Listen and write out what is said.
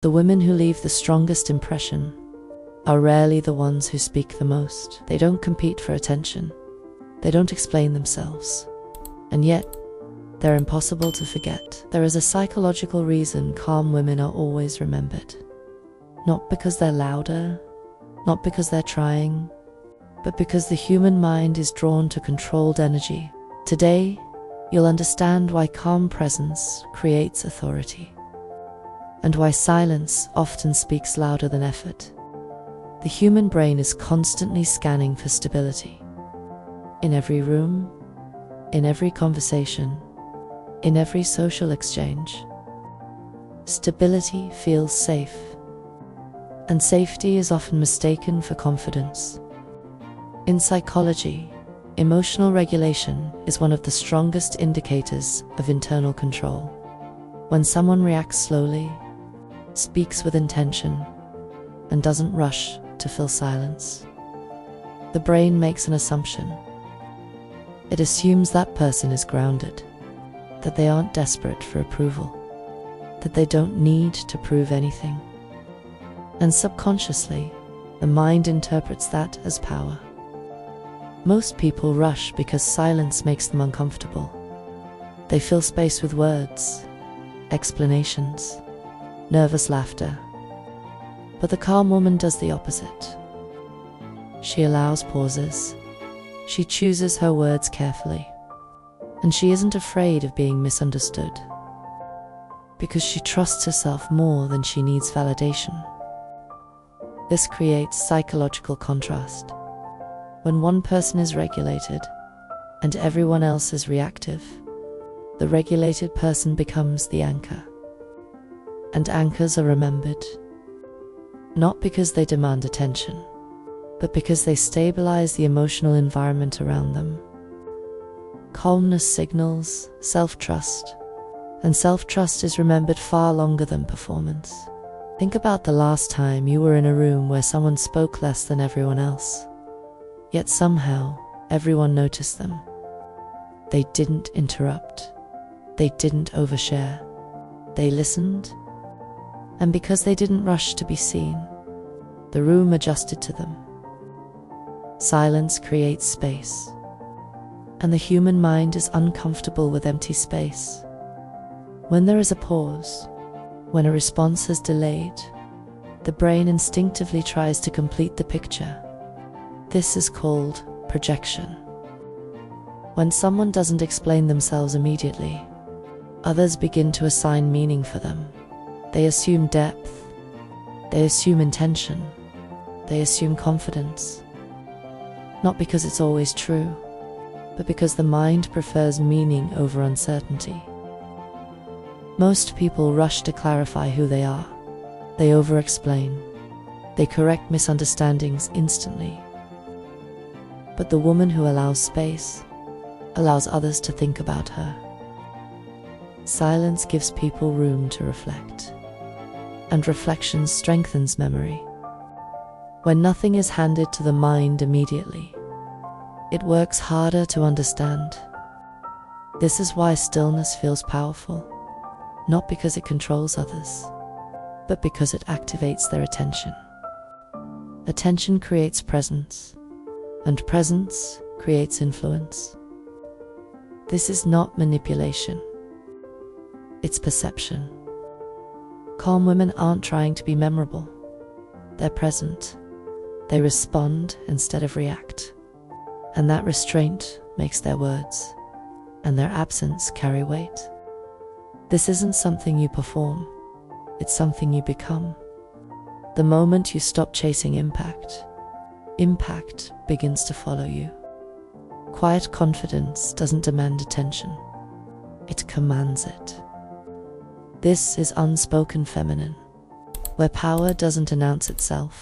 The women who leave the strongest impression are rarely the ones who speak the most. They don't compete for attention. They don't explain themselves. And yet, they're impossible to forget. There is a psychological reason calm women are always remembered. Not because they're louder, not because they're trying, but because the human mind is drawn to controlled energy. Today, you'll understand why calm presence creates authority, and why silence often speaks louder than effort. The human brain is constantly scanning for stability. In every room, in every conversation, in every social exchange. Stability feels safe, and safety is often mistaken for confidence. In psychology, emotional regulation is one of the strongest indicators of internal control. When someone reacts slowly, speaks with intention, and doesn't rush to fill silence, the brain makes an assumption. It assumes that person is grounded, that they aren't desperate for approval, that they don't need to prove anything. And subconsciously, the mind interprets that as power. Most people rush because silence makes them uncomfortable. They fill space with words, explanations, nervous laughter. But the calm woman does the opposite. She allows pauses. She chooses her words carefully. And she isn't afraid of being misunderstood, because she trusts herself more than she needs validation. This creates psychological contrast. When one person is regulated and everyone else is reactive, the regulated person becomes the anchor. And anchors are remembered, not because they demand attention, but because they stabilize the emotional environment around them. Calmness signals self-trust, and self-trust is remembered far longer than performance. Think about the last time you were in a room where someone spoke less than everyone else, yet somehow everyone noticed them. They didn't interrupt. They didn't overshare. They listened, and because they didn't rush to be seen, the room adjusted to them. Silence creates space, and the human mind is uncomfortable with empty space. When there is a pause, when a response is delayed, the brain instinctively tries to complete the picture. This is called projection. When someone doesn't explain themselves immediately, others begin to assign meaning for them. They assume depth, they assume intention, they assume confidence. Not because it's always true, but because the mind prefers meaning over uncertainty. Most people rush to clarify who they are. They over-explain. They correct misunderstandings instantly. But the woman who allows space allows others to think about her. Silence gives people room to reflect, and reflection strengthens memory. When nothing is handed to the mind immediately, it works harder to understand. This is why stillness feels powerful, not because it controls others, but because it activates their attention. Attention creates presence, and presence creates influence. This is not manipulation. It's perception. Calm women aren't trying to be memorable. They're present. They respond instead of react. And that restraint makes their words and their absence carry weight. This isn't something you perform. It's something you become. The moment you stop chasing impact, impact begins to follow you. Quiet confidence doesn't demand attention. It commands it. This is unspoken feminine, where power doesn't announce itself.